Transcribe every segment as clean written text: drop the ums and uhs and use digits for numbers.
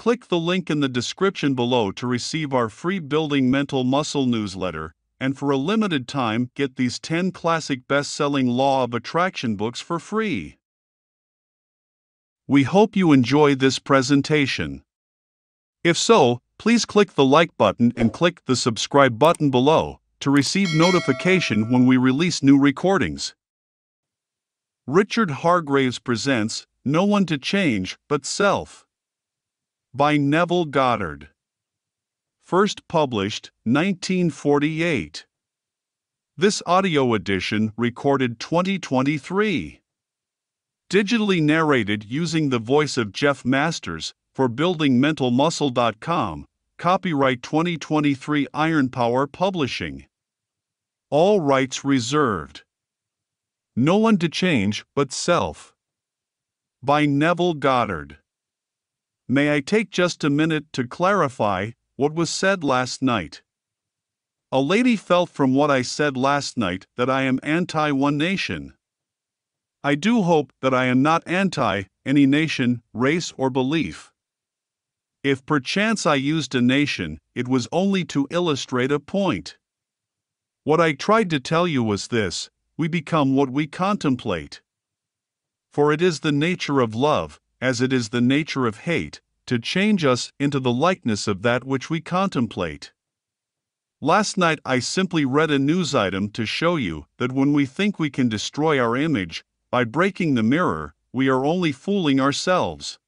click the link in the description below to receive our free Building Mental Muscle newsletter, and for a limited time get these 10 classic best-selling Law of Attraction books for free. We hope you enjoy this presentation. If so, please click the like button and click the subscribe button below to receive notification when we release new recordings. Richard Hargraves presents No One to Change But Self by Neville Goddard. First published 1948. This audio edition recorded 2023. Digitally narrated using the voice of Jeff Masters for buildingmentalmuscle.com. Copyright 2023 Iron Power Publishing. All rights reserved. No One to Change But Self by Neville Goddard. May I take just a minute to clarify what was said last night? A lady felt from what I said last night that I am anti-one nation. I do hope that I am not anti any nation, race, or belief. If perchance I used a nation, it was only to illustrate a point. What I tried to tell you was this: we become what we contemplate. For it is the nature of love, as it is the nature of hate, to change us into the likeness of that which we contemplate. Last night I simply read a news item to show you that when we think we can destroy our image by breaking the mirror, we are only fooling ourselves.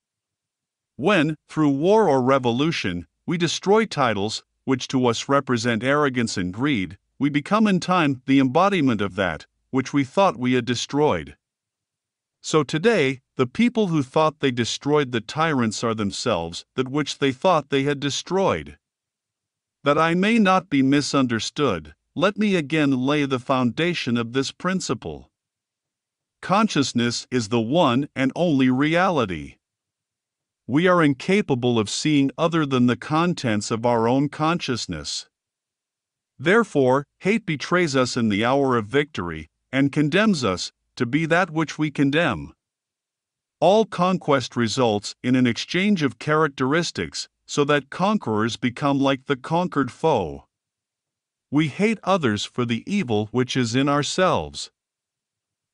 When, through war or revolution, we destroy titles, which to us represent arrogance and greed, we become in time the embodiment of that which we thought we had destroyed. So today, the people who thought they destroyed the tyrants are themselves that which they thought they had destroyed. That I may not be misunderstood, let me again lay the foundation of this principle. Consciousness is the one and only reality. We are incapable of seeing other than the contents of our own consciousness. Therefore, hate betrays us in the hour of victory, and condemns us to be that which we condemn. All conquest results in an exchange of characteristics, so that conquerors become like the conquered foe. We hate others for the evil which is in ourselves.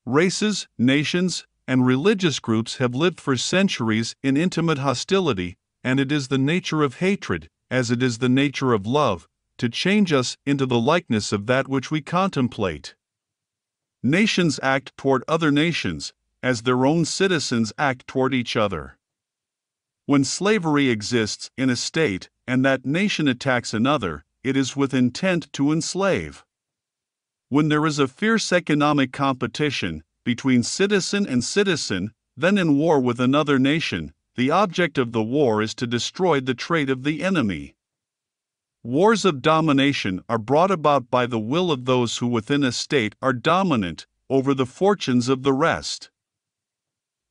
Races, nations, and religious groups have lived for centuries in intimate hostility, and it is the nature of hatred, as it is the nature of love, to change us into the likeness of that which we contemplate. Nations act toward other nations, as their own citizens act toward each other. When slavery exists in a state, and that nation attacks another, it is with intent to enslave. When there is a fierce economic competition between citizen and citizen, then in war with another nation, the object of the war is to destroy the trade of the enemy. Wars of domination are brought about by the will of those who within a state are dominant over the fortunes of the rest.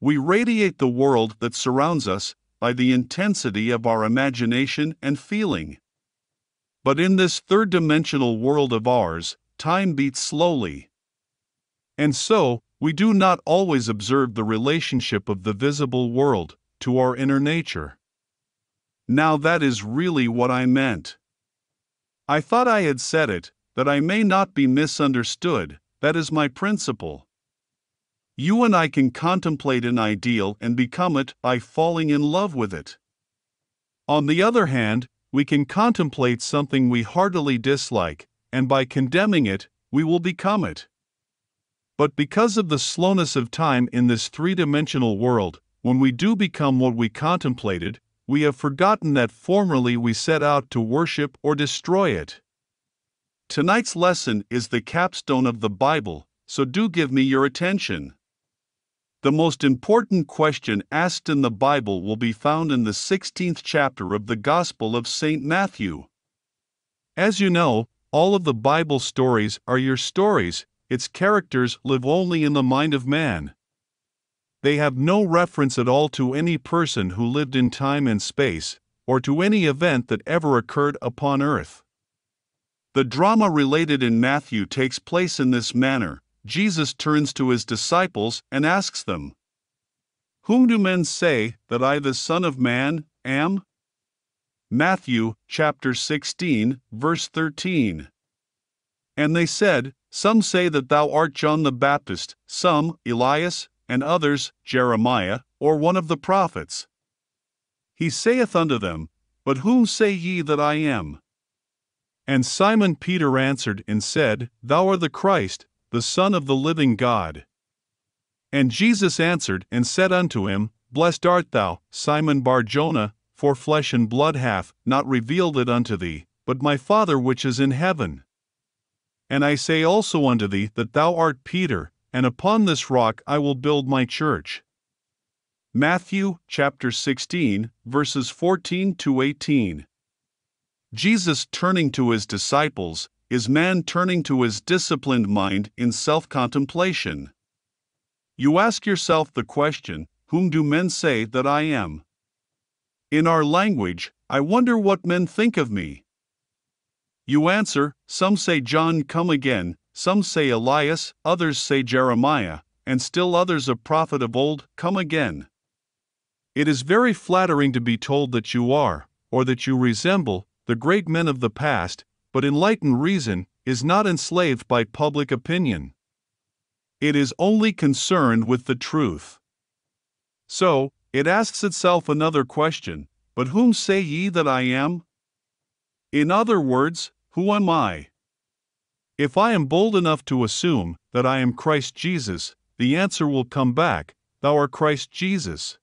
We radiate the world that surrounds us by the intensity of our imagination and feeling. But in this third-dimensional world of ours, time beats slowly. And so, we do not always observe the relationship of the visible world to our inner nature. Now that is really what I meant. I thought I had said it, that I may not be misunderstood. That is my principle. You and I can contemplate an ideal and become it by falling in love with it. On the other hand, we can contemplate something we heartily dislike, and by condemning it, we will become it. But because of the slowness of time in this three-dimensional world, when we do become what we contemplated, we have forgotten that formerly we set out to worship or destroy it. Tonight's lesson is the capstone of the Bible, so do give me your attention. The most important question asked in the Bible will be found in the 16th chapter of the Gospel of St. Matthew. As you know, all of the Bible stories are your stories. Its characters live only in the mind of man. They have no reference at all to any person who lived in time and space, or to any event that ever occurred upon earth. The drama related in Matthew takes place in this manner. Jesus turns to his disciples and asks them, "Whom do men say that I, the Son of Man, am?" Matthew chapter 16, verse 13. And they said, Some say that thou art John the Baptist, some Elias, and others Jeremiah, or one of the prophets. He saith unto them, But whom say ye that I am? And Simon Peter answered and said, Thou art the Christ, the Son of the living God. And Jesus answered and said unto him, Blessed art thou, Simon Bar-Jonah, for flesh and blood hath not revealed it unto thee, but my Father which is in heaven. And I say also unto thee that thou art Peter, and upon this rock I will build my church. Matthew chapter 16, verses 14 to 18. Jesus turning to his disciples is man turning to his disciplined mind in self-contemplation. You ask yourself the question, Whom do men say that I am? In our language, I wonder what men think of me. You answer, Some say John come again, some say Elias, others say Jeremiah, and still others a prophet of old come again. It is very flattering to be told that you are, or that you resemble, the great men of the past, but enlightened reason is not enslaved by public opinion. It is only concerned with the truth. So, it asks itself another question, But whom say ye that I am? In other words, who am I? If I am bold enough to assume that I am Christ Jesus, the answer will come back, Thou art Christ Jesus.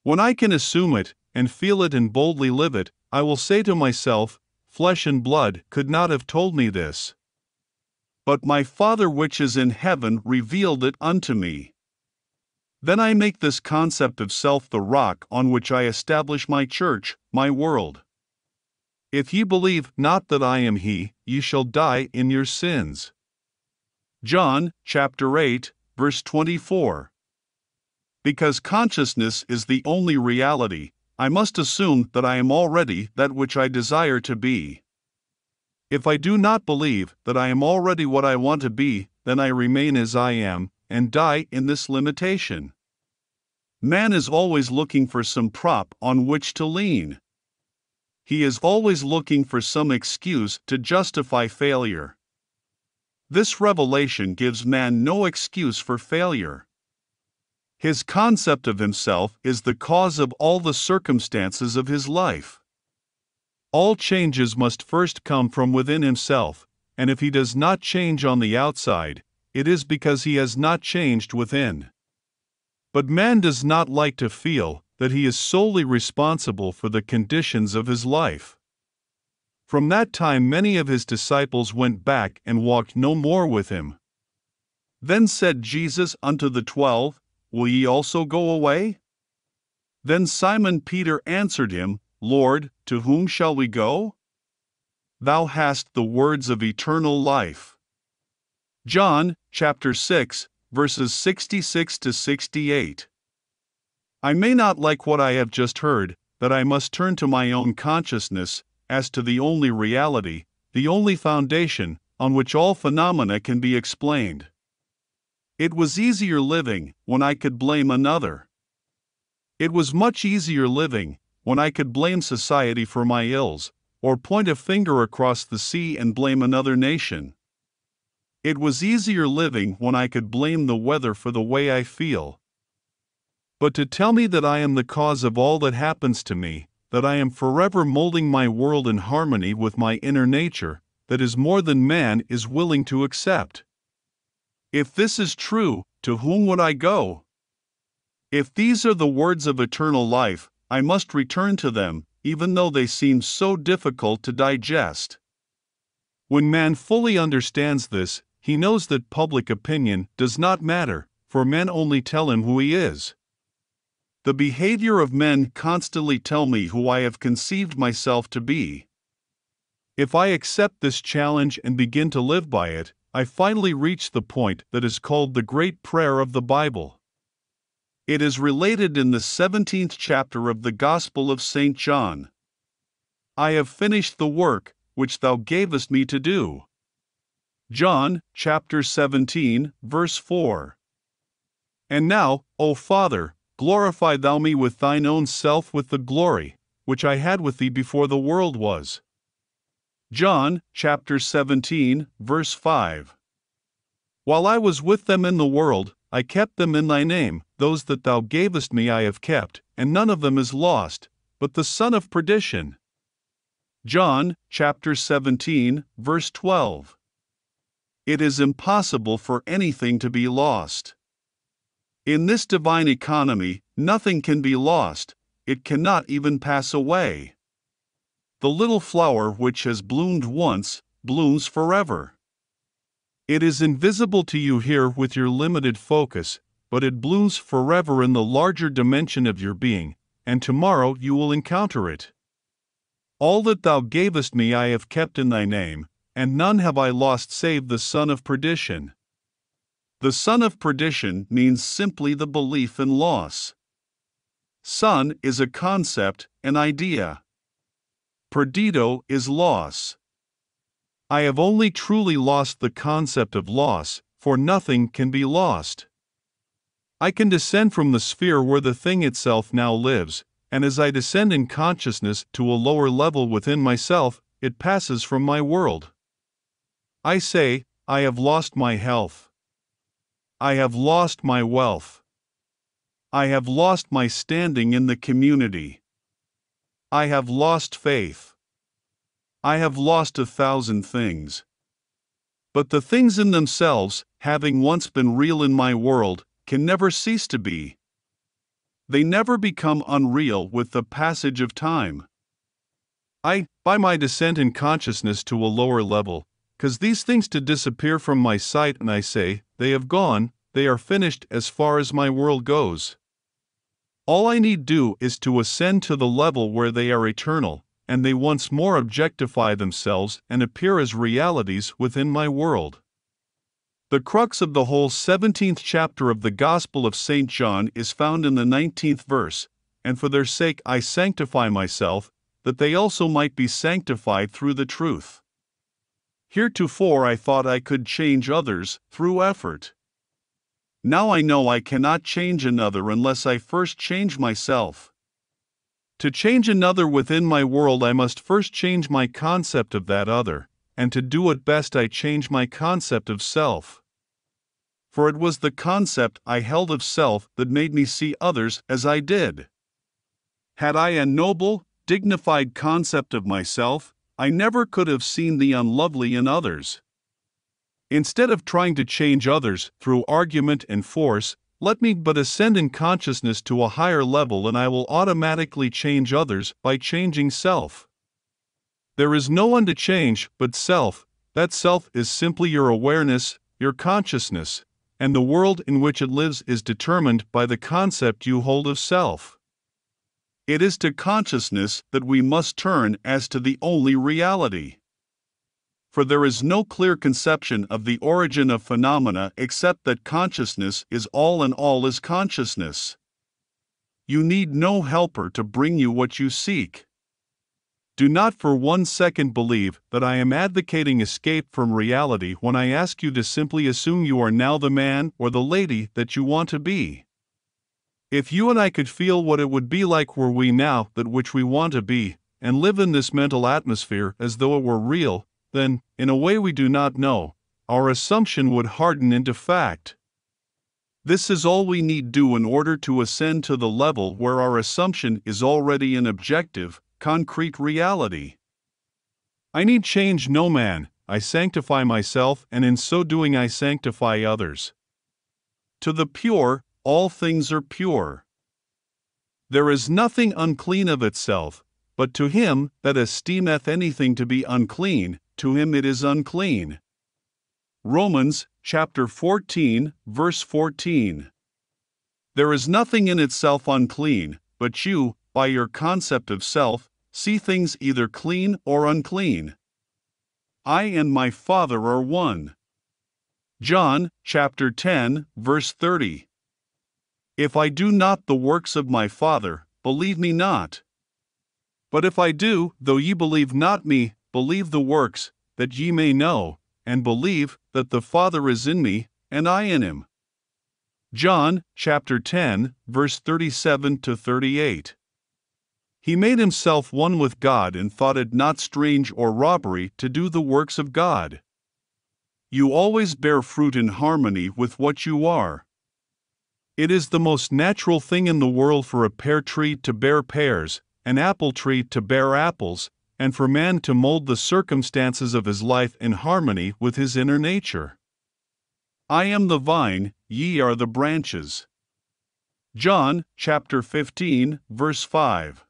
When I can assume it, and feel it and boldly live it, I will say to myself, Flesh and blood could not have told me this. But my Father which is in heaven revealed it unto me. Then I make this concept of self the rock on which I establish my church, my world. If ye believe not that I am he, ye shall die in your sins. John chapter 8, verse 24. Because consciousness is the only reality, I must assume that I am already that which I desire to be. If I do not believe that I am already what I want to be, then I remain as I am, and die in this limitation. Man is always looking for some prop on which to lean. He is always looking for some excuse to justify failure. This revelation gives man no excuse for failure. His concept of himself is the cause of all the circumstances of his life. All changes must first come from within himself, and if he does not change on the outside, it is because he has not changed within. But man does not like to feel that he is solely responsible for the conditions of his life. From that time many of his disciples went back and walked no more with him. Then said Jesus unto the 12, Will ye also go away? Then Simon Peter answered him, Lord, to whom shall we go? Thou hast the words of eternal life. John chapter 6, verses 66 to 68. I may not like what I have just heard, that I must turn to my own consciousness as to the only reality, the only foundation on which all phenomena can be explained. It was easier living when I could blame another. It was much easier living when I could blame society for my ills, or point a finger across the sea and blame another nation. It was easier living when I could blame the weather for the way I feel. But to tell me that I am the cause of all that happens to me, that I am forever molding my world in harmony with my inner nature, that is more than man is willing to accept. If this is true, to whom would I go? If these are the words of eternal life, I must return to them, even though they seem so difficult to digest. When man fully understands this, he knows that public opinion does not matter, for men only tell him who he is. The behavior of men constantly tell me who I have conceived myself to be. If I accept this challenge and begin to live by it, I finally reach the point that is called the great prayer of the Bible. It is related in the 17th chapter of the Gospel of St. John. I have finished the work which thou gavest me to do. John chapter 17, verse 4. And now, O Father, glorify thou me with thine own self with the glory which I had with thee before the world was. John chapter 17, verse 5. While I was with them in the world, I kept them in thy name, those that thou gavest me I have kept, and none of them is lost, but the son of perdition. John chapter 17, verse 12. It is impossible for anything to be lost. In this divine economy, nothing can be lost, it cannot even pass away. The little flower which has bloomed once, blooms forever. It is invisible to you here with your limited focus, but it blooms forever in the larger dimension of your being, and tomorrow you will encounter it. All that thou gavest me I have kept in thy name, and none have I lost save the son of perdition. The son of perdition means simply the belief in loss. Son is a concept, an idea. Perdido is loss. I have only truly lost the concept of loss, for nothing can be lost. I can descend from the sphere where the thing itself now lives, and as I descend in consciousness to a lower level within myself, it passes from my world. I say, I have lost my health. I have lost my wealth. I have lost my standing in the community. I have lost faith. I have lost 1,000 things. But the things in themselves, having once been real in my world, can never cease to be. They never become unreal with the passage of time. By my descent in consciousness to a lower level, cause these things to disappear from my sight, and I say, they have gone, they are finished as far as my world goes. All I need do is to ascend to the level where they are eternal, and they once more objectify themselves and appear as realities within my world. The crux of the whole 17th chapter of the Gospel of St. John is found in the 19th verse, and for their sake I sanctify myself, that they also might be sanctified through the truth. Heretofore I thought I could change others through effort. Now I know I cannot change another unless I first change myself. To change another within my world I must first change my concept of that other, and to do it best I change my concept of self. For it was the concept I held of self that made me see others as I did. Had I a noble, dignified concept of myself, I never could have seen the unlovely in others. Instead of trying to change others through argument and force, let me but ascend in consciousness to a higher level and I will automatically change others by changing self. There is no one to change but self. That self is simply your awareness, your consciousness, and the world in which it lives is determined by the concept you hold of self. It is to consciousness that we must turn as to the only reality. For there is no clear conception of the origin of phenomena except that consciousness is all and all is consciousness. You need no helper to bring you what you seek. Do not for 1 second believe that I am advocating escape from reality when I ask you to simply assume you are now the man or the lady that you want to be. If you and I could feel what it would be like were we now that which we want to be, and live in this mental atmosphere as though it were real, then, in a way we do not know, our assumption would harden into fact. This is all we need do in order to ascend to the level where our assumption is already an objective, concrete reality. I need change no man, I sanctify myself, and in so doing I sanctify others. To the pure, all things are pure. There is nothing unclean of itself, but to him that esteemeth anything to be unclean, to him it is unclean. Romans chapter 14, verse 14. There is nothing in itself unclean, but you, by your concept of self, see things either clean or unclean. I and my Father are one. John chapter 10, verse 30. If I do not the works of my Father, believe me not. But if I do, though ye believe not me, believe the works, that ye may know, and believe, that the Father is in me, and I in him. John chapter 10, verse 37 to 38. He made himself one with God and thought it not strange or robbery to do the works of God. You always bear fruit in harmony with what you are. It is the most natural thing in the world for a pear tree to bear pears, an apple tree to bear apples, and for man to mold the circumstances of his life in harmony with his inner nature. I am the vine, ye are the branches. John chapter 15, verse 5.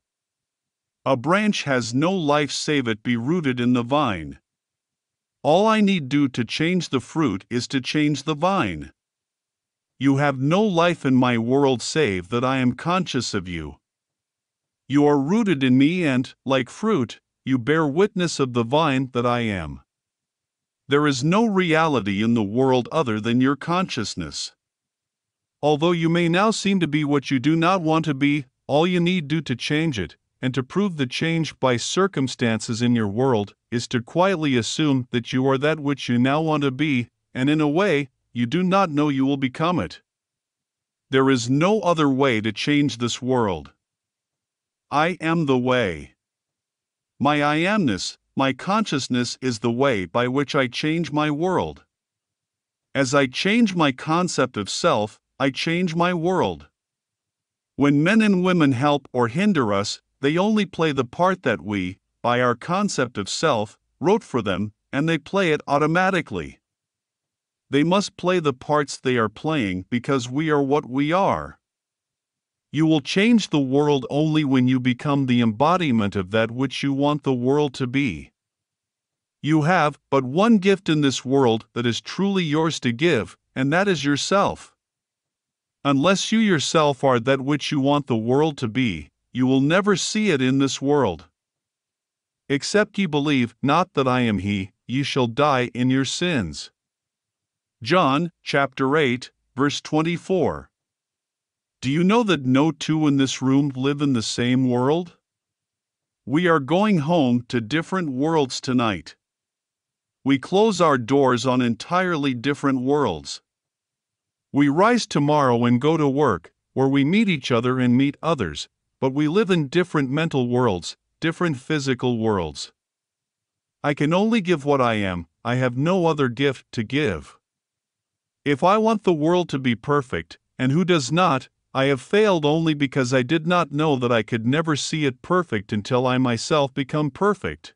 A branch has no life save it be rooted in the vine. All I need do to change the fruit is to change the vine. You have no life in my world save that I am conscious of you. You are rooted in me and, like fruit, you bear witness of the vine that I am. There is no reality in the world other than your consciousness. Although you may now seem to be what you do not want to be, all you need do to change it, and to prove the change by circumstances in your world, is to quietly assume that you are that which you now want to be, and in a way, you do not know you will become it. There is no other way to change this world. I am the way. My I amness, my consciousness is the way by which I change my world. As I change my concept of self, I change my world. When men and women help or hinder us, they only play the part that we, by our concept of self, wrote for them, and they play it automatically. They must play the parts they are playing because we are what we are. You will change the world only when you become the embodiment of that which you want the world to be. You have but one gift in this world that is truly yours to give, and that is yourself. Unless you yourself are that which you want the world to be, you will never see it in this world. Except ye believe not that I am He, ye shall die in your sins. John chapter 8, verse 24. Do you know that no two in this room live in the same world? We are going home to different worlds tonight. We close our doors on entirely different worlds. We rise tomorrow and go to work, where we meet each other and meet others, but we live in different mental worlds, different physical worlds. I can only give what I am, I have no other gift to give. If I want the world to be perfect, and who does not, I have failed only because I did not know that I could never see it perfect until I myself become perfect.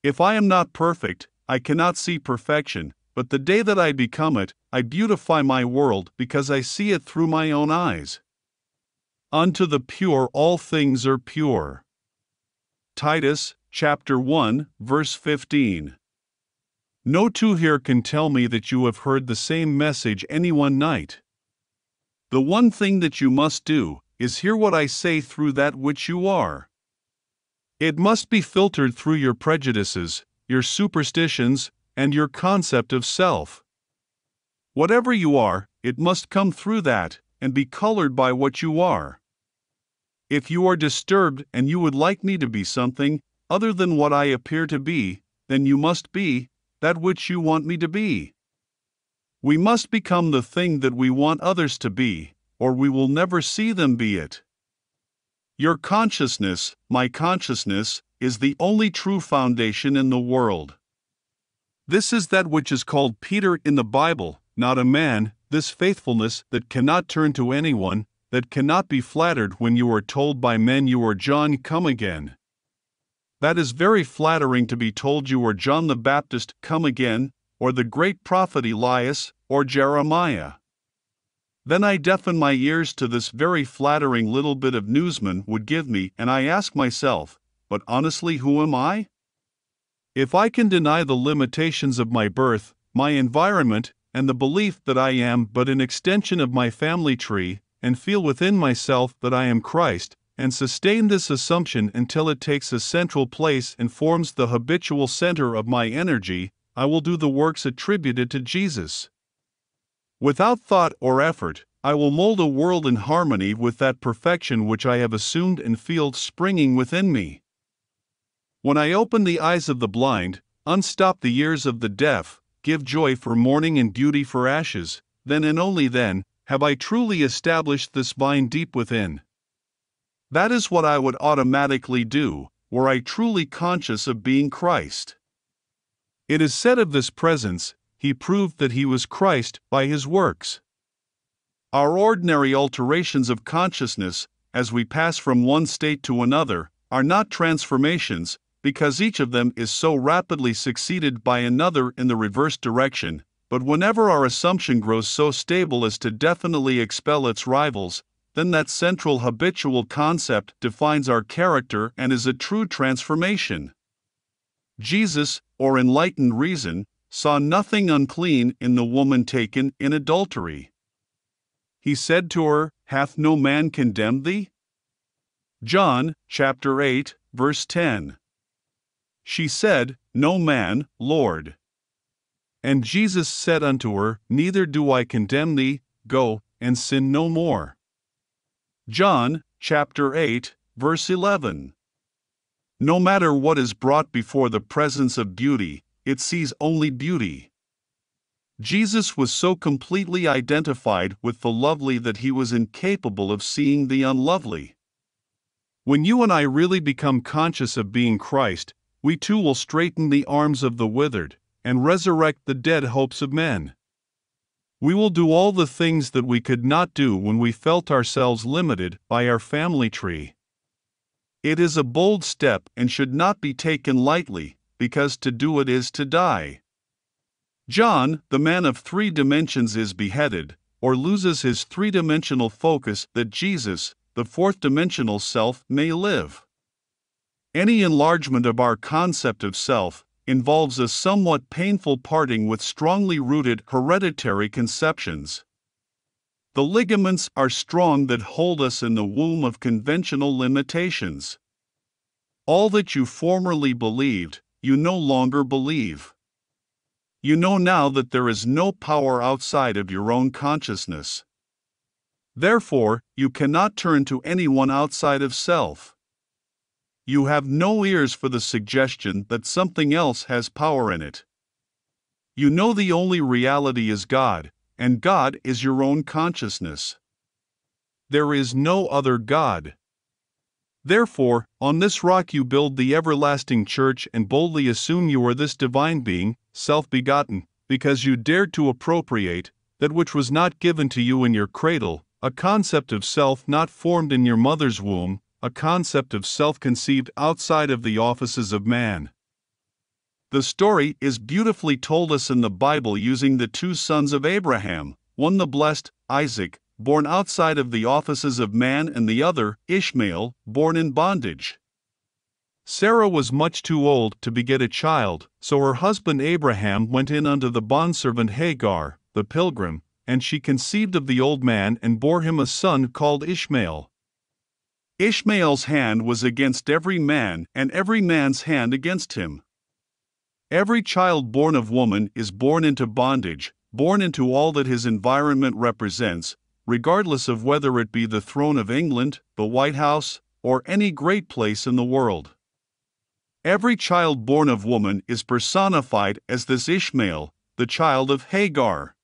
If I am not perfect, I cannot see perfection, but the day that I become it, I beautify my world because I see it through my own eyes. Unto the pure all things are pure. Titus chapter 1, verse 15. No two here can tell me that you have heard the same message any one night. The one thing that you must do is hear what I say through that which you are. It must be filtered through your prejudices, your superstitions, and your concept of self. Whatever you are, it must come through that, and be colored by what you are. If you are disturbed and you would like me to be something other than what I appear to be, then you must be that which you want me to be. We must become the thing that we want others to be, or we will never see them be it. Your consciousness, my consciousness, is the only true foundation in the world. This is that which is called Peter in the Bible, not a man, this faithfulness that cannot turn to anyone, that cannot be flattered when you are told by men you are John come again. That is very flattering to be told you are John the Baptist come again, or the great prophet Elias, or Jeremiah. Then I deafen my ears to this very flattering little bit of newsman would give me, and I ask myself, but honestly, who am I? If I can deny the limitations of my birth, my environment, and the belief that I am but an extension of my family tree, and feel within myself that I am Christ, and sustain this assumption until it takes a central place and forms the habitual center of my energy, I will do the works attributed to Jesus. Without thought or effort, I will mold a world in harmony with that perfection which I have assumed and feel springing within me. When I open the eyes of the blind, unstop the ears of the deaf, give joy for mourning and beauty for ashes, then and only then have I truly established this vine deep within. That is what I would automatically do, were I truly conscious of being Christ. It is said of this presence, he proved that he was Christ by his works. Our ordinary alterations of consciousness, as we pass from one state to another, are not transformations, because each of them is so rapidly succeeded by another in the reverse direction, but whenever our assumption grows so stable as to definitely expel its rivals, then that central habitual concept defines our character and is a true transformation. Jesus, or enlightened reason, saw nothing unclean in the woman taken in adultery. He said to her, "Hath no man condemned thee?" John chapter 8, verse 10. She said, "No man, Lord." And Jesus said unto her, "Neither do I condemn thee, go, and sin no more." John chapter 8, verse 11. No matter what is brought before the presence of beauty, it sees only beauty. Jesus was so completely identified with the lovely that he was incapable of seeing the unlovely. When you and I really become conscious of being Christ, we too will straighten the arms of the withered, and resurrect the dead hopes of men. We will do all the things that we could not do when we felt ourselves limited by our family tree. It is a bold step and should not be taken lightly, because to do it is to die. John, the man of 3 dimensions, is beheaded, or loses his 3-dimensional focus that Jesus, the 4th-dimensional self, may live. Any enlargement of our concept of self involves a somewhat painful parting with strongly rooted hereditary conceptions. The ligaments are strong that hold us in the womb of conventional limitations. All that you formerly believed, you no longer believe. You know now that there is no power outside of your own consciousness. Therefore, you cannot turn to anyone outside of self. You have no ears for the suggestion that something else has power in it. You know the only reality is God, and God is your own consciousness. There is no other God. Therefore, on this rock you build the everlasting church and boldly assume you are this divine being, self-begotten, because you dared to appropriate that which was not given to you in your cradle, a concept of self not formed in your mother's womb, a concept of self conceived outside of the offices of man. The story is beautifully told us in the Bible using the 2 sons of Abraham, one the blessed, Isaac, born outside of the offices of man, and the other, Ishmael, born in bondage. Sarah was much too old to beget a child, so her husband Abraham went in unto the bondservant Hagar, the pilgrim, and she conceived of the old man and bore him a son called Ishmael. Ishmael's hand was against every man, and every man's hand against him. Every child born of woman is born into bondage, born into all that his environment represents, regardless of whether it be the throne of England, the White House, or any great place in the world. Every child born of woman is personified as this Ishmael, the child of Hagar.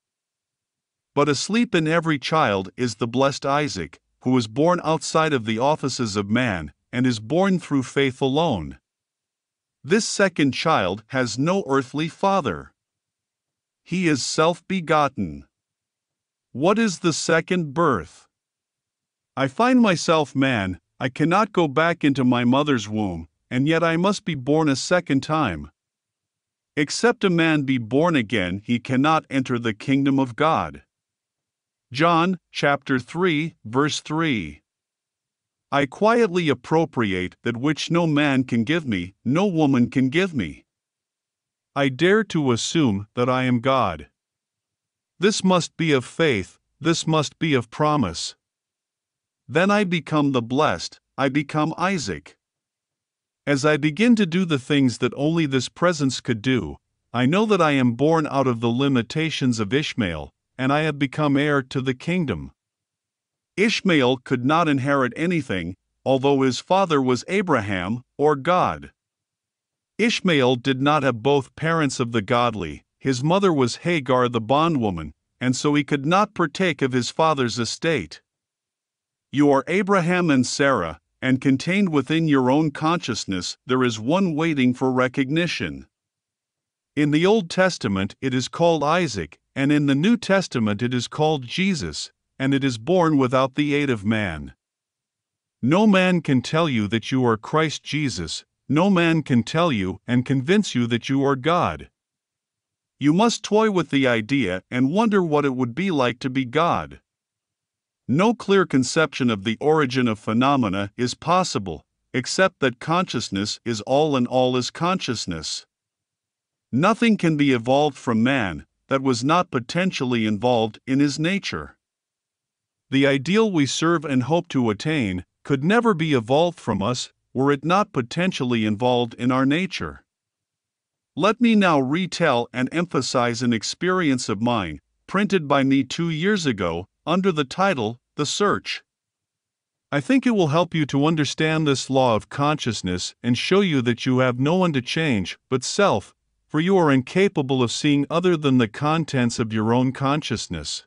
But asleep in every child is the blessed Isaac, who is born outside of the offices of man, and is born through faith alone. This second child has no earthly father. He is self-begotten. What is the second birth? I find myself man, I cannot go back into my mother's womb, and yet I must be born a second time. Except a man be born again, he cannot enter the kingdom of God. John chapter 3, verse 3. I quietly appropriate that which no man can give me, no woman can give me. I dare to assume that I am God. This must be of faith, this must be of promise. Then I become the blessed, I become Isaac. As I begin to do the things that only this presence could do, I know that I am born out of the limitations of Ishmael, and I have become heir to the kingdom. Ishmael could not inherit anything, although his father was Abraham, or God. Ishmael did not have both parents of the godly, his mother was Hagar the bondwoman, and so he could not partake of his father's estate. You are Abraham and Sarah, and contained within your own consciousness there is one waiting for recognition. In the Old Testament it is called Isaac, and in the New Testament it is called Jesus, and it is born without the aid of man. No man can tell you that you are Christ Jesus, no man can tell you and convince you that you are God. You must toy with the idea and wonder what it would be like to be God. No clear conception of the origin of phenomena is possible, except that consciousness is all and all is consciousness. Nothing can be evolved from man that was not potentially involved in his nature. The ideal we serve and hope to attain could never be evolved from us were it not potentially involved in our nature. Let me now retell and emphasize an experience of mine, printed by me 2 years ago, under the title, The Search. I think it will help you to understand this law of consciousness and show you that you have no one to change but self, for you are incapable of seeing other than the contents of your own consciousness.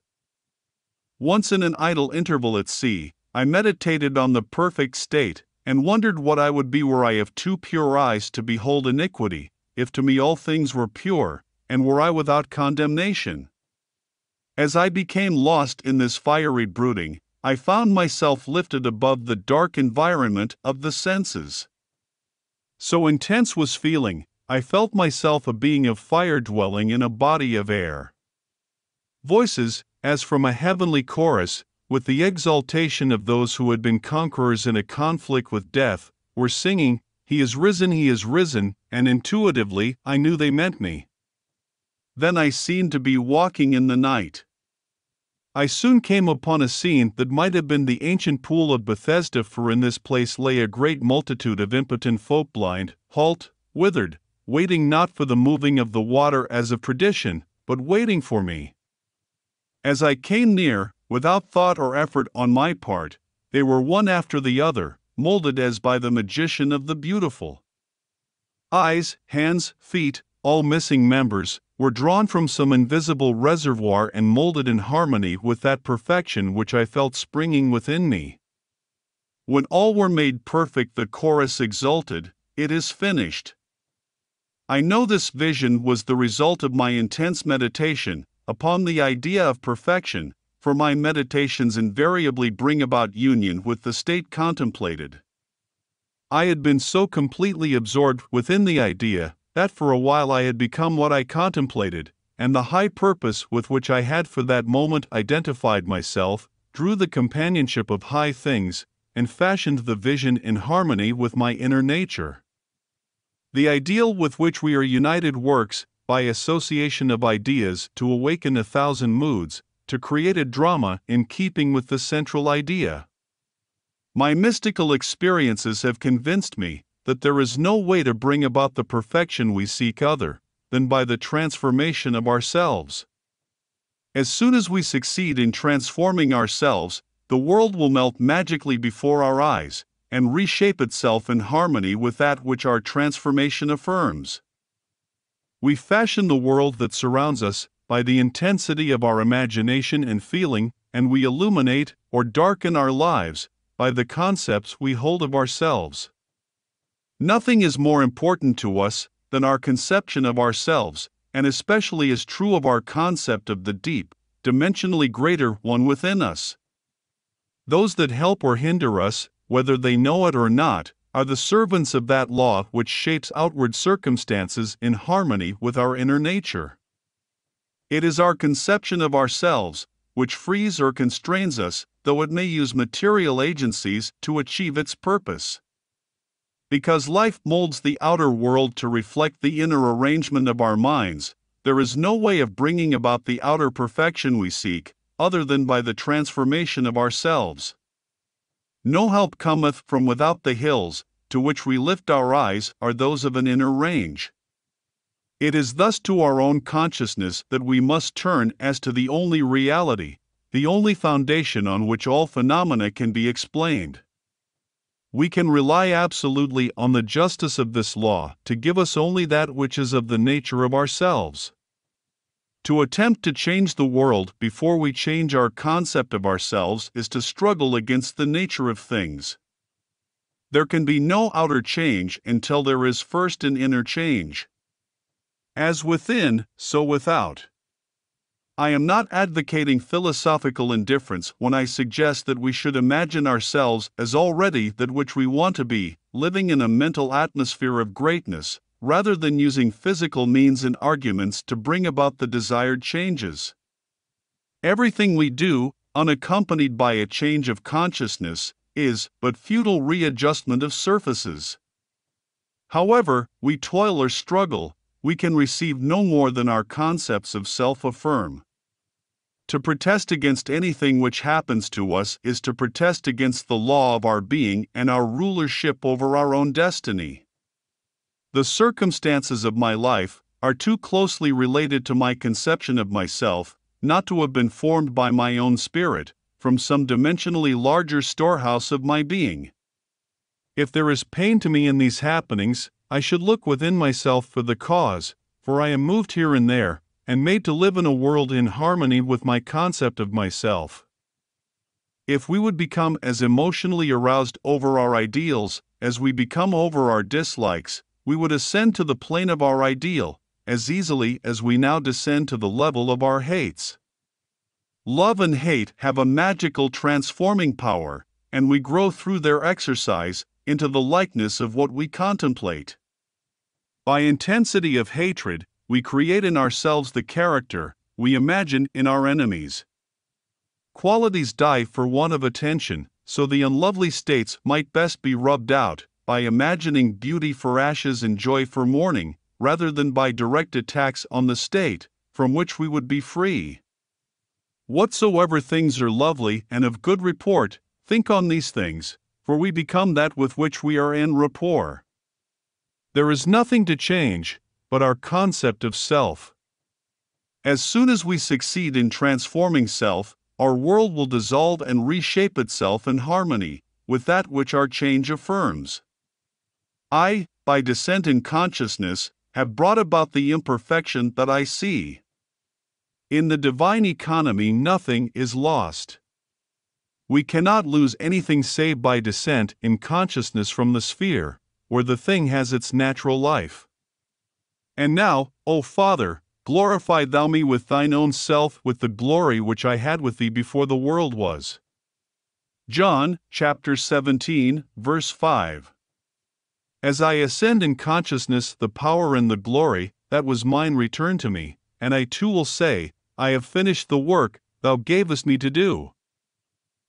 Once in an idle interval at sea, I meditated on the perfect state, and wondered what I would be were I have 2 pure eyes to behold iniquity, if to me all things were pure, and were I without condemnation. As I became lost in this fiery brooding, I found myself lifted above the dark environment of the senses. So intense was feeling, I felt myself a being of fire dwelling in a body of air. Voices, as from a heavenly chorus, with the exaltation of those who had been conquerors in a conflict with death, were singing, "He is risen," and intuitively I knew they meant me. Then I seemed to be walking in the night. I soon came upon a scene that might have been the ancient pool of Bethesda, for in this place lay a great multitude of impotent folk, blind, halt, withered, waiting not for the moving of the water as of tradition, but waiting for me. As I came near, without thought or effort on my part, they were one after the other, molded as by the magician of the beautiful. Eyes, hands, feet, all missing members, were drawn from some invisible reservoir and molded in harmony with that perfection which I felt springing within me. When all were made perfect, the chorus exulted, "It is finished." I know this vision was the result of my intense meditation upon the idea of perfection, for my meditations invariably bring about union with the state contemplated. I had been so completely absorbed within the idea that for a while I had become what I contemplated, and the high purpose with which I had for that moment identified myself drew the companionship of high things, and fashioned the vision in harmony with my inner nature. The ideal with which we are united works, by association of ideas, to awaken 1,000 moods, to create a drama in keeping with the central idea. My mystical experiences have convinced me that there is no way to bring about the perfection we seek other than by the transformation of ourselves. As soon as we succeed in transforming ourselves, the world will melt magically before our eyes, and reshape itself in harmony with that which our transformation affirms. We fashion the world that surrounds us by the intensity of our imagination and feeling, and we illuminate or darken our lives by the concepts we hold of ourselves. Nothing is more important to us than our conception of ourselves, and especially is true of our concept of the deep, dimensionally greater one within us. Those that help or hinder us, whether they know it or not, are the servants of that law which shapes outward circumstances in harmony with our inner nature. It is our conception of ourselves which frees or constrains us, though it may use material agencies to achieve its purpose. Because life molds the outer world to reflect the inner arrangement of our minds, there is no way of bringing about the outer perfection we seek, other than by the transformation of ourselves. No help cometh from without. The hills, to which we lift our eyes, are those of an inner range. It is thus to our own consciousness that we must turn as to the only reality, the only foundation on which all phenomena can be explained. We can rely absolutely on the justice of this law to give us only that which is of the nature of ourselves. To attempt to change the world before we change our concept of ourselves is to struggle against the nature of things. There can be no outer change until there is first an inner change. As within, so without. I am not advocating philosophical indifference when I suggest that we should imagine ourselves as already that which we want to be, living in a mental atmosphere of greatness, rather than using physical means and arguments to bring about the desired changes. Everything we do, unaccompanied by a change of consciousness, is but futile readjustment of surfaces. However we toil or struggle, we can receive no more than our concepts of self affirm. To protest against anything which happens to us is to protest against the law of our being and our rulership over our own destiny. The circumstances of my life are too closely related to my conception of myself not to have been formed by my own spirit, from some dimensionally larger storehouse of my being. If there is pain to me in these happenings, I should look within myself for the cause, for I am moved here and there, and made to live in a world in harmony with my concept of myself. If we would become as emotionally aroused over our ideals as we become over our dislikes, we would ascend to the plane of our ideal, as easily as we now descend to the level of our hates. Love and hate have a magical transforming power, and we grow through their exercise into the likeness of what we contemplate. By intensity of hatred, we create in ourselves the character we imagine in our enemies. Qualities die for want of attention, so the unlovely states might best be rubbed out by imagining beauty for ashes and joy for mourning, rather than by direct attacks on the state, from which we would be free. Whatsoever things are lovely and of good report, think on these things, for we become that with which we are en rapport. There is nothing to change but our concept of self. As soon as we succeed in transforming self, our world will dissolve and reshape itself in harmony with that which our change affirms. I, by descent in consciousness, have brought about the imperfection that I see. In the divine economy, nothing is lost. We cannot lose anything save by descent in consciousness from the sphere, where the thing has its natural life. And now, O Father, glorify thou me with thine own self with the glory which I had with thee before the world was. John, chapter 17, verse 5. As I ascend in consciousness, the power and the glory that was mine return to me, and I too will say, I have finished the work thou gavest me to do.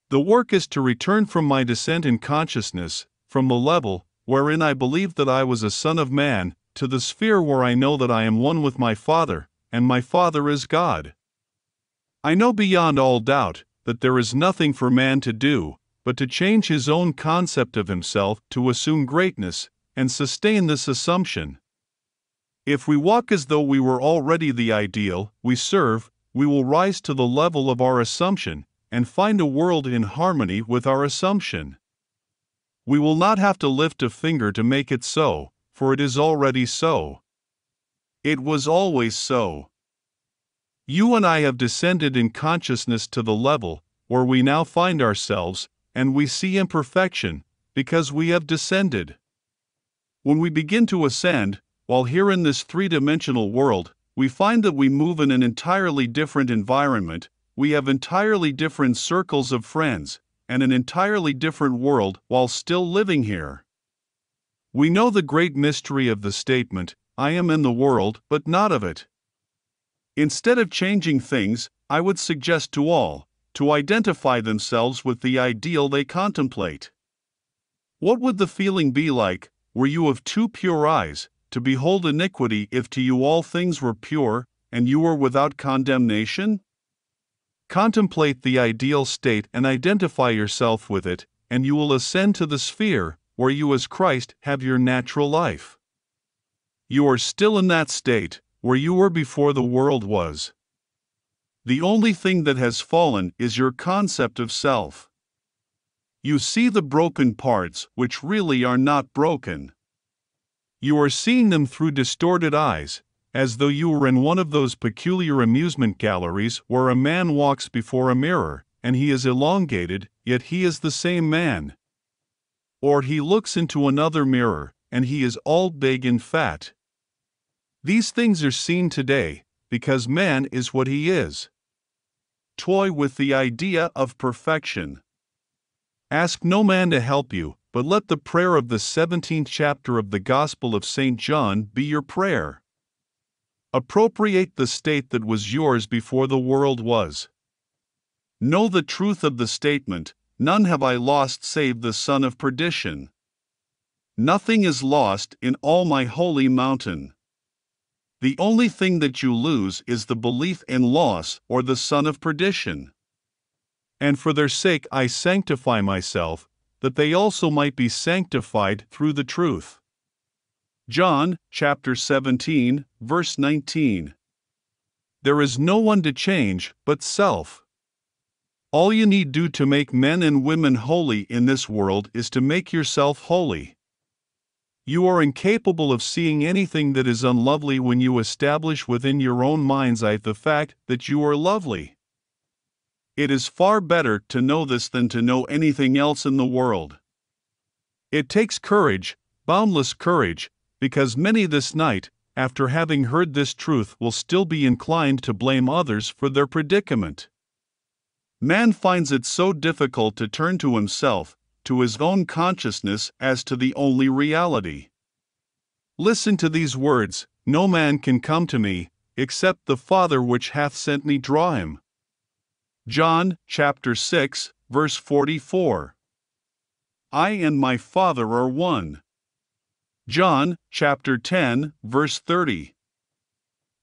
The work is to return from my descent in consciousness, from the level wherein I believed that I was a son of man, to the sphere where I know that I am one with my Father, and my Father is God. I know beyond all doubt that there is nothing for man to do but to change his own concept of himself to assume greatness and sustain this assumption. If we walk as though we were already the ideal we serve, we will rise to the level of our assumption and find a world in harmony with our assumption. We will not have to lift a finger to make it so, for it is already so. It was always so. You and I have descended in consciousness to the level where we now find ourselves, and we see imperfection, because we have descended. When we begin to ascend, while here in this three-dimensional world, we find that we move in an entirely different environment, we have entirely different circles of friends, and an entirely different world while still living here. We know the great mystery of the statement, I am in the world, but not of it. Instead of changing things, I would suggest to all to identify themselves with the ideal they contemplate. What would the feeling be like, were you of too pure eyes, to behold iniquity if to you all things were pure, and you were without condemnation? Contemplate the ideal state and identify yourself with it, and you will ascend to the sphere where you as Christ have your natural life. You are still in that state where you were before the world was. The only thing that has fallen is your concept of self. You see the broken parts which really are not broken. You are seeing them through distorted eyes, as though you were in one of those peculiar amusement galleries where a man walks before a mirror, and he is elongated, yet he is the same man. Or he looks into another mirror, and he is all big and fat. These things are seen today, because man is what he is. Toy with the idea of perfection. Ask no man to help you, but let the prayer of the 17th chapter of the Gospel of St. John be your prayer. Appropriate the state that was yours before the world was. Know the truth of the statement, none have I lost save the son of perdition. Nothing is lost in all my holy mountain. The only thing that you lose is the belief in loss or the son of perdition. And for their sake I sanctify myself, that they also might be sanctified through the truth. John chapter 17, verse 19. There is no one to change but self. All you need do to make men and women holy in this world is to make yourself holy. You are incapable of seeing anything that is unlovely when you establish within your own mind's eye the fact that you are lovely. It is far better to know this than to know anything else in the world. It takes courage, boundless courage, because many this night, after having heard this truth, will still be inclined to blame others for their predicament. Man finds it so difficult to turn to himself, to his own consciousness as to the only reality. Listen to these words, no man can come to me, except the Father which hath sent me draw him. John chapter 6, verse 44. I and my Father are one. John chapter 10, verse 30.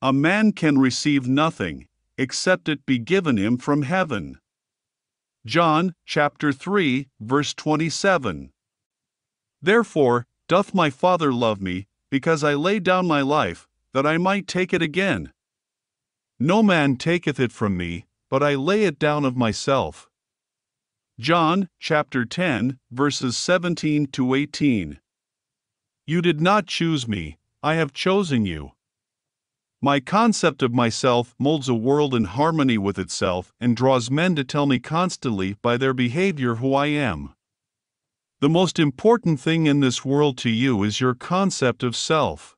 A man can receive nothing, except it be given him from heaven. John chapter 3, verse 27. Therefore doth my Father love me, because I lay down my life, that I might take it again. No man taketh it from me, but I lay it down of myself. John chapter 10, verses 17 to 18. You did not choose me, I have chosen you. My concept of myself molds a world in harmony with itself and draws men to tell me constantly by their behavior who I am. The most important thing in this world to you is your concept of self.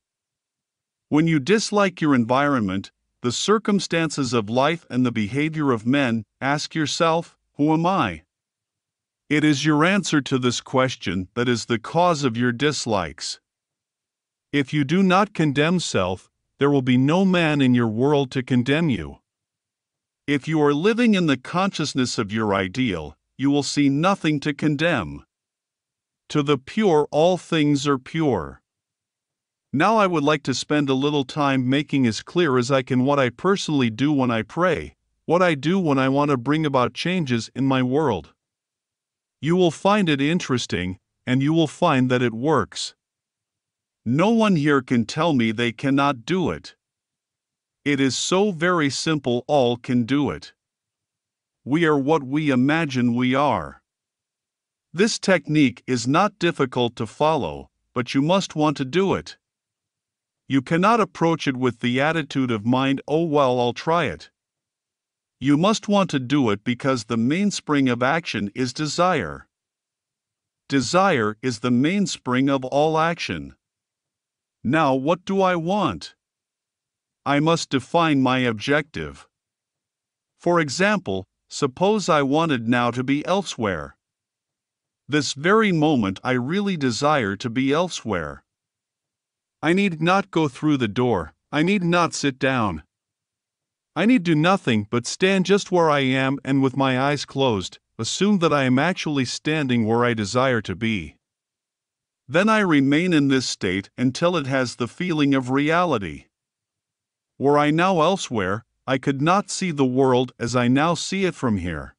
When you dislike your environment, the circumstances of life and the behavior of men, ask yourself, who am I? It is your answer to this question that is the cause of your dislikes. If you do not condemn self, there will be no man in your world to condemn you. If you are living in the consciousness of your ideal, you will see nothing to condemn. To the pure, all things are pure. Now I would like to spend a little time making as clear as I can what I personally do when I pray, what I do when I want to bring about changes in my world. You will find it interesting, and you will find that it works. No one here can tell me they cannot do it. It is so very simple, all can do it. We are what we imagine we are. This technique is not difficult to follow, but you must want to do it. You cannot approach it with the attitude of mind, oh well, I'll try it. You must want to do it because the mainspring of action is desire. Desire is the mainspring of all action. Now, what do I want? I must define my objective. For example, suppose I wanted now to be elsewhere. This very moment I really desire to be elsewhere. I need not go through the door, I need not sit down. I need do nothing but stand just where I am and with my eyes closed, assume that I am actually standing where I desire to be. Then I remain in this state until it has the feeling of reality. Were I now elsewhere, I could not see the world as I now see it from here.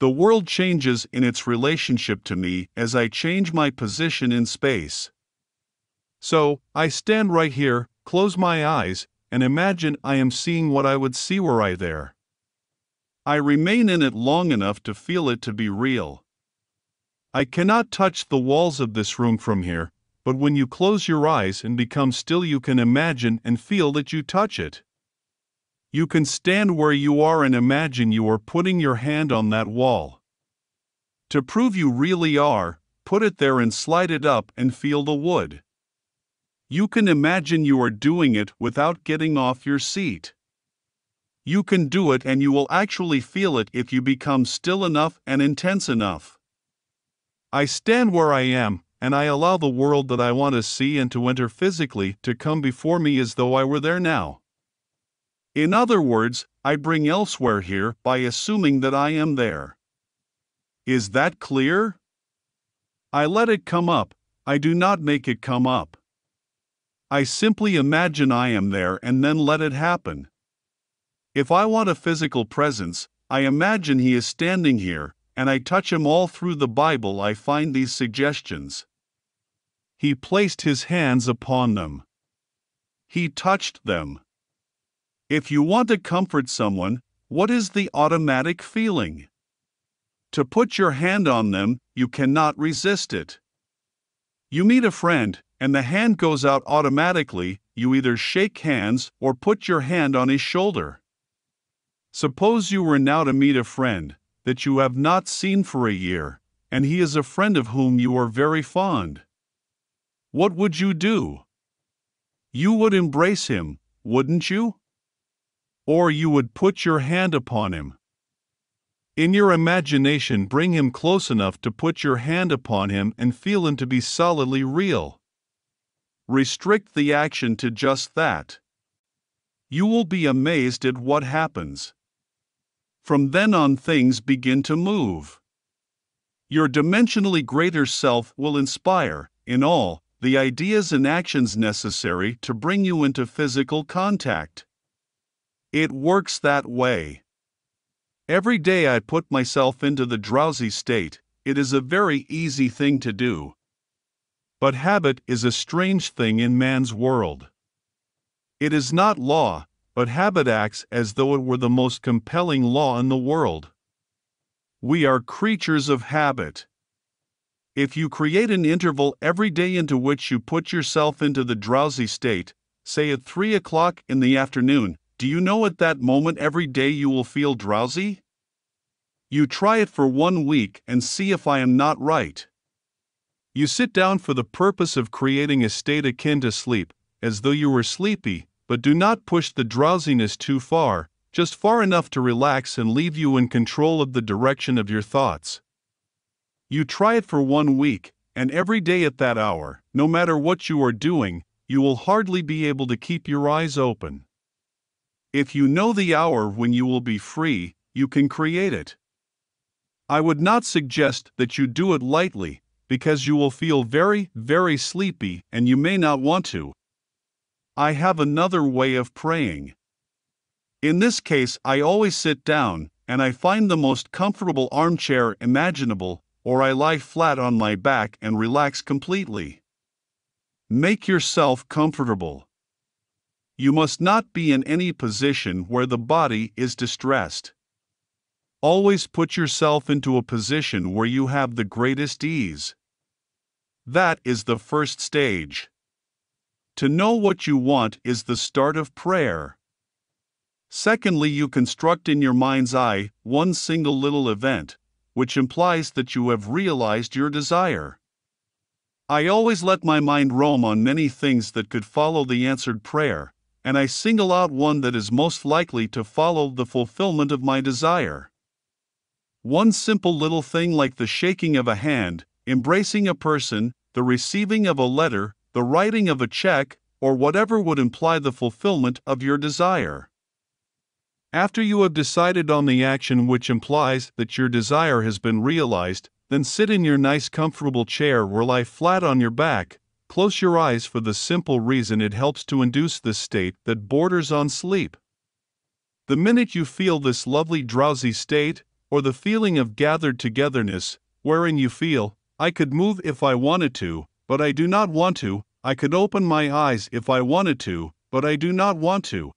The world changes in its relationship to me as I change my position in space. So, I stand right here, close my eyes, and imagine I am seeing what I would see were I there. I remain in it long enough to feel it to be real. I cannot touch the walls of this room from here, but when you close your eyes and become still, you can imagine and feel that you touch it. You can stand where you are and imagine you are putting your hand on that wall. To prove you really are, put it there and slide it up and feel the wood. You can imagine you are doing it without getting off your seat. You can do it and you will actually feel it if you become still enough and intense enough. I stand where I am, and I allow the world that I want to see and to enter physically to come before me as though I were there now. In other words, I bring elsewhere here by assuming that I am there. Is that clear? I let it come up, I do not make it come up. I simply imagine I am there and then let it happen. If I want a physical presence, I imagine he is standing here, and I touch him. All through the Bible I find these suggestions. He placed his hands upon them. He touched them. If you want to comfort someone, what is the automatic feeling? To put your hand on them, you cannot resist it. You meet a friend, and the hand goes out automatically. You either shake hands or put your hand on his shoulder. Suppose you were now to meet a friend that you have not seen for a year, and he is a friend of whom you are very fond. What would you do? You would embrace him, wouldn't you? Or you would put your hand upon him. In your imagination, bring him close enough to put your hand upon him and feel him to be solidly real. Restrict the action to just that. You will be amazed at what happens. From then on, things begin to move. Your dimensionally greater self will inspire, in all, the ideas and actions necessary to bring you into physical contact. It works that way. Every day I put myself into the drowsy state. It is a very easy thing to do. But habit is a strange thing in man's world. It is not law, but habit acts as though it were the most compelling law in the world. We are creatures of habit. If you create an interval every day into which you put yourself into the drowsy state, say at 3 o'clock in the afternoon, do you know at that moment every day you will feel drowsy? You try it for 1 week and see if I am not right. You sit down for the purpose of creating a state akin to sleep, as though you were sleepy, but do not push the drowsiness too far, just far enough to relax and leave you in control of the direction of your thoughts. You try it for 1 week, and every day at that hour, no matter what you are doing, you will hardly be able to keep your eyes open. If you know the hour when you will be free, you can create it. I would not suggest that you do it lightly, because you will feel very, very sleepy and you may not want to. I have another way of praying. In this case, I always sit down, and I find the most comfortable armchair imaginable, or I lie flat on my back and relax completely. Make yourself comfortable. You must not be in any position where the body is distressed. Always put yourself into a position where you have the greatest ease. That is the first stage. To know what you want is the start of prayer. Secondly, you construct in your mind's eye one single little event, which implies that you have realized your desire. I always let my mind roam on many things that could follow the answered prayer, and I single out one that is most likely to follow the fulfillment of my desire. One simple little thing like the shaking of a hand, embracing a person, the receiving of a letter, the writing of a check, or whatever would imply the fulfillment of your desire. After you have decided on the action which implies that your desire has been realized, then sit in your nice comfortable chair or lie flat on your back. Close your eyes for the simple reason it helps to induce this state that borders on sleep. The minute you feel this lovely drowsy state, or the feeling of gathered togetherness, wherein you feel, I could move if I wanted to, but I do not want to, I could open my eyes if I wanted to, but I do not want to.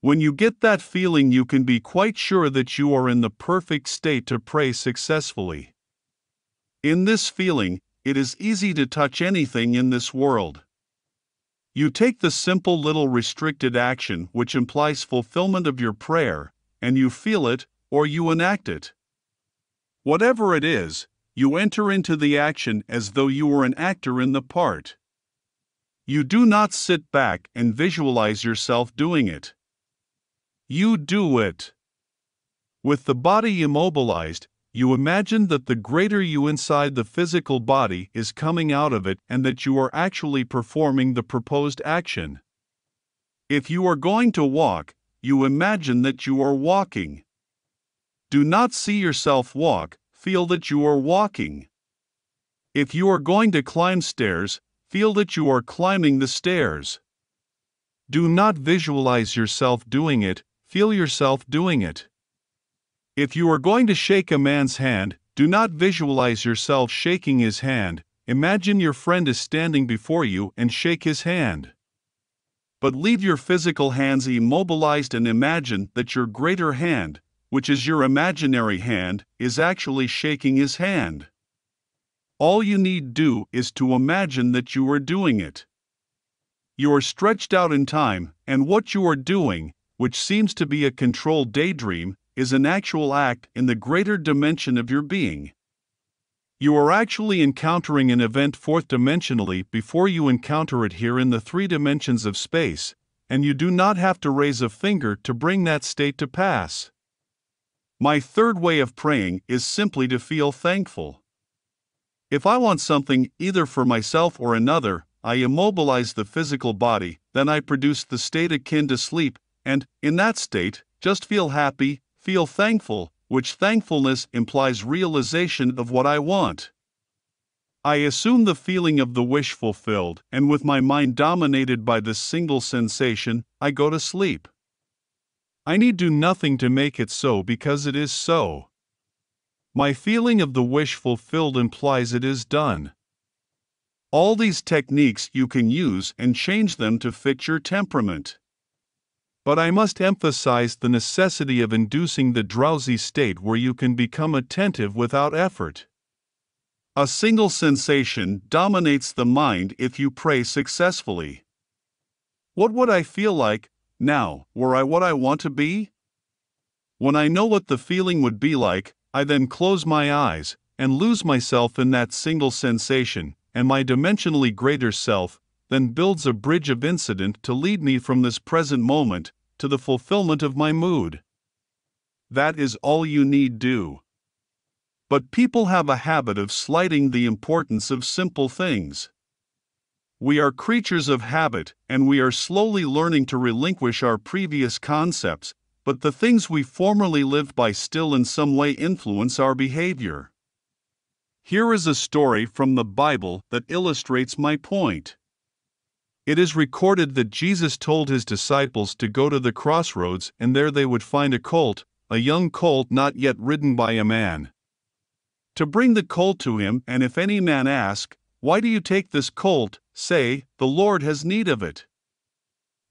When you get that feeling, you can be quite sure that you are in the perfect state to pray successfully. In this feeling, it is easy to touch anything in this world. You take the simple little restricted action which implies fulfillment of your prayer, and you feel it, or you enact it. Whatever it is, You enter into the action as though you were an actor in the part. You do not sit back and visualize yourself doing it. You do it. With the body immobilized, you imagine that the greater you inside the physical body is coming out of it and that you are actually performing the proposed action. If you are going to walk, you imagine that you are walking. Do not see yourself walk, feel that you are walking. If you are going to climb stairs, feel that you are climbing the stairs. Do not visualize yourself doing it, feel yourself doing it. If you are going to shake a man's hand, do not visualize yourself shaking his hand, imagine your friend is standing before you and shake his hand. But leave your physical hands immobilized and imagine that your greater hand, which is your imaginary hand, is actually shaking his hand. All you need do is to imagine that you are doing it. You are stretched out in time, and what you are doing, which seems to be a controlled daydream, is an actual act in the greater dimension of your being. You are actually encountering an event fourth-dimensionally before you encounter it here in the 3 dimensions of space, and you do not have to raise a finger to bring that state to pass. My third way of praying is simply to feel thankful. If I want something either for myself or another, I immobilize the physical body, then I produce the state akin to sleep, and, in that state, just feel happy, feel thankful, which thankfulness implies realization of what I want. I assume the feeling of the wish fulfilled, and with my mind dominated by this single sensation, I go to sleep. I need do nothing to make it so because it is so. My feeling of the wish fulfilled implies it is done. All these techniques you can use and change them to fit your temperament. But I must emphasize the necessity of inducing the drowsy state where you can become attentive without effort. A single sensation dominates the mind if you pray successfully. What would I feel like, now, were I what I want to be? When I know what the feeling would be like, I then close my eyes, and lose myself in that single sensation, and my dimensionally greater self then builds a bridge of incident to lead me from this present moment to the fulfillment of my mood. That is all you need do. But people have a habit of slighting the importance of simple things. We are creatures of habit, and we are slowly learning to relinquish our previous concepts, but the things we formerly lived by still in some way influence our behavior. Here is a story from the Bible that illustrates my point. It is recorded that Jesus told his disciples to go to the crossroads and there they would find a young colt not yet ridden by a man. To bring the colt to him, and if any man ask, "Why do you take this colt?" say, "The Lord has need of it."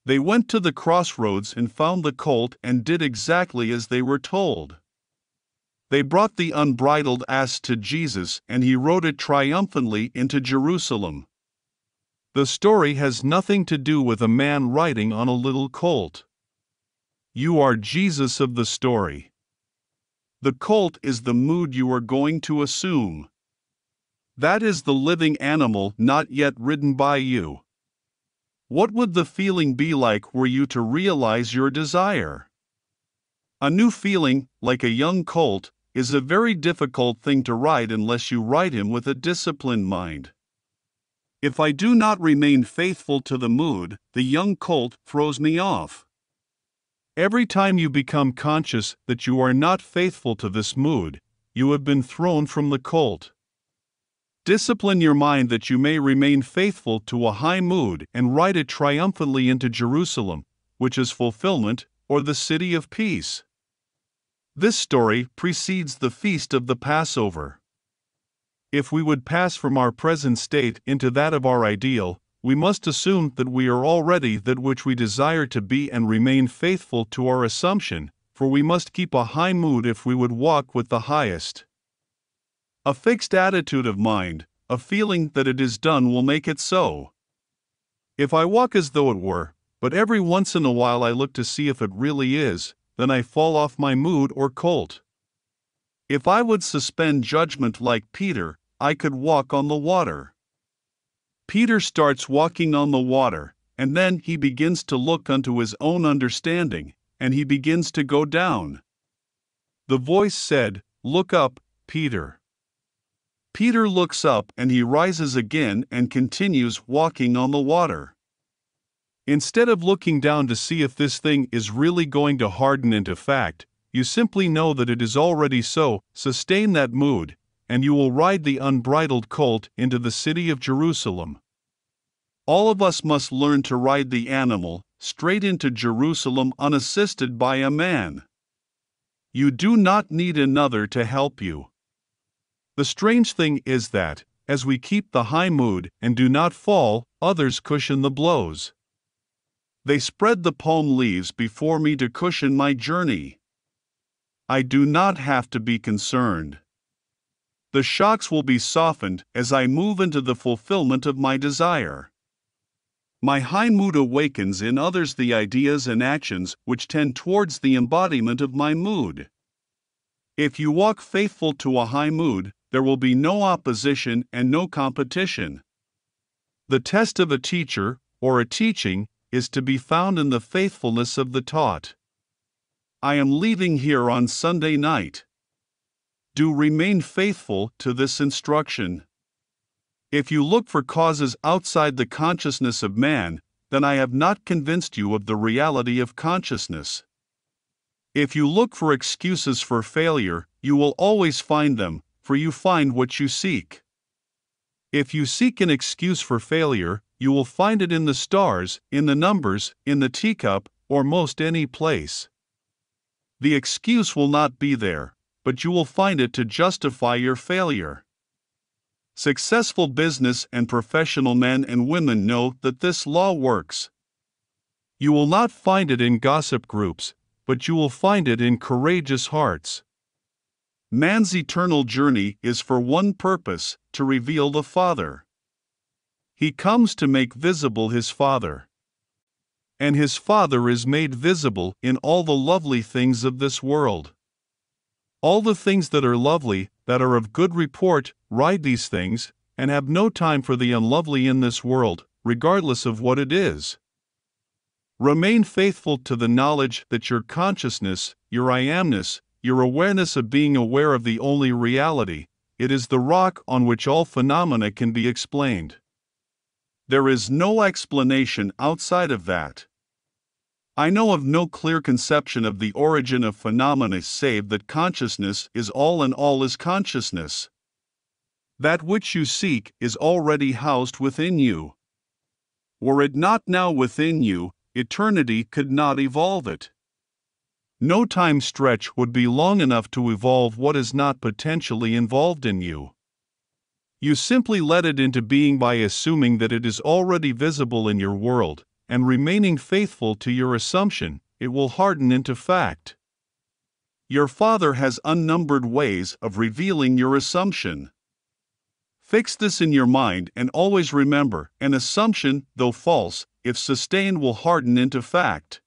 They went to the crossroads and found the colt and did exactly as they were told. They brought the unbridled ass to Jesus and he rode it triumphantly into Jerusalem. The story has nothing to do with a man riding on a little colt. You are Jesus of the story. The colt is the mood you are going to assume. That is the living animal not yet ridden by you. What would the feeling be like were you to realize your desire? A new feeling, like a young colt, is a very difficult thing to ride unless you ride him with a disciplined mind. If I do not remain faithful to the mood, the young colt throws me off. Every time you become conscious that you are not faithful to this mood, you have been thrown from the colt. Discipline your mind that you may remain faithful to a high mood and ride it triumphantly into Jerusalem, which is fulfillment, or the city of peace. This story precedes the feast of the Passover. If we would pass from our present state into that of our ideal, we must assume that we are already that which we desire to be and remain faithful to our assumption, for we must keep a high mood if we would walk with the highest. A fixed attitude of mind, a feeling that it is done will make it so. If I walk as though it were, but every once in a while I look to see if it really is, then I fall off my mood or colt. If I would suspend judgment like Peter, I could walk on the water. Peter starts walking on the water, and then he begins to look unto his own understanding, and he begins to go down. The voice said, "Look up, Peter." Peter looks up and he rises again and continues walking on the water. Instead of looking down to see if this thing is really going to harden into fact, you simply know that it is already so. Sustain that mood, and you will ride the unbridled colt into the city of Jerusalem. All of us must learn to ride the animal straight into Jerusalem unassisted by a man. You do not need another to help you. The strange thing is that, as we keep the high mood and do not fall, others cushion the blows. They spread the palm leaves before me to cushion my journey. I do not have to be concerned. The shocks will be softened as I move into the fulfillment of my desire. My high mood awakens in others the ideas and actions which tend towards the embodiment of my mood. If you walk faithful to a high mood, there will be no opposition and no competition. The test of a teacher, or a teaching, is to be found in the faithfulness of the taught. I am leaving here on Sunday night. Do remain faithful to this instruction. If you look for causes outside the consciousness of man, then I have not convinced you of the reality of consciousness. If you look for excuses for failure, you will always find them, for you find what you seek. If you seek an excuse for failure, you will find it in the stars, in the numbers, in the teacup, or most any place. The excuse will not be there, but you will find it to justify your failure. Successful business and professional men and women know that this law works. You will not find it in gossip groups, but you will find it in courageous hearts. Man's eternal journey is for one purpose, to reveal the Father. He comes to make visible his Father. And his Father is made visible in all the lovely things of this world. All the things that are lovely, that are of good report, ride these things, and have no time for the unlovely in this world, regardless of what it is. Remain faithful to the knowledge that your consciousness, your I amness, your awareness of being aware of the only reality, it is the rock on which all phenomena can be explained. There is no explanation outside of that. I know of no clear conception of the origin of phenomena save that consciousness is all and all is consciousness. That which you seek is already housed within you. Were it not now within you, eternity could not evolve it. No time stretch would be long enough to evolve what is not potentially involved in you. You simply let it into being by assuming that it is already visible in your world, and remaining faithful to your assumption, it will harden into fact. Your Father has unnumbered ways of revealing your assumption. Fix this in your mind and always remember, an assumption, though false, if sustained will harden into fact.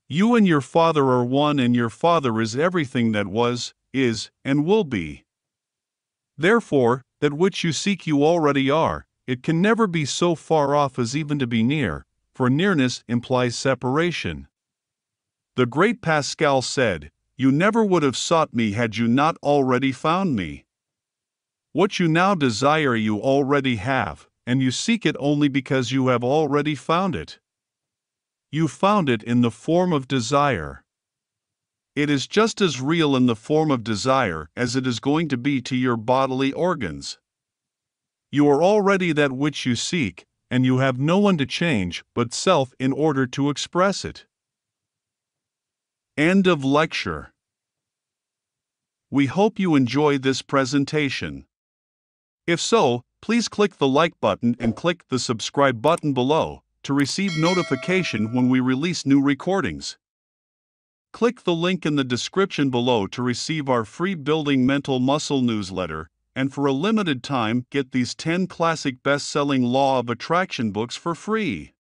You and your Father are one, and your Father is everything that was, is, and will be. Therefore, that which you seek you already are. It can never be so far off as even to be near, for nearness implies separation. The great Pascal said, "You never would have sought me had you not already found me." What you now desire you already have, and you seek it only because you have already found it. You found it in the form of desire. It is just as real in the form of desire as it is going to be to your bodily organs. You are already that which you seek, and you have no one to change but self in order to express it. End of lecture. We hope you enjoy this presentation. If so, please click the like button and click the subscribe button below to receive notification when we release new recordings. Click the link in the description below to receive our free Building Mental Muscle newsletter, and for a limited time get these 10 classic best-selling Law of Attraction books for free.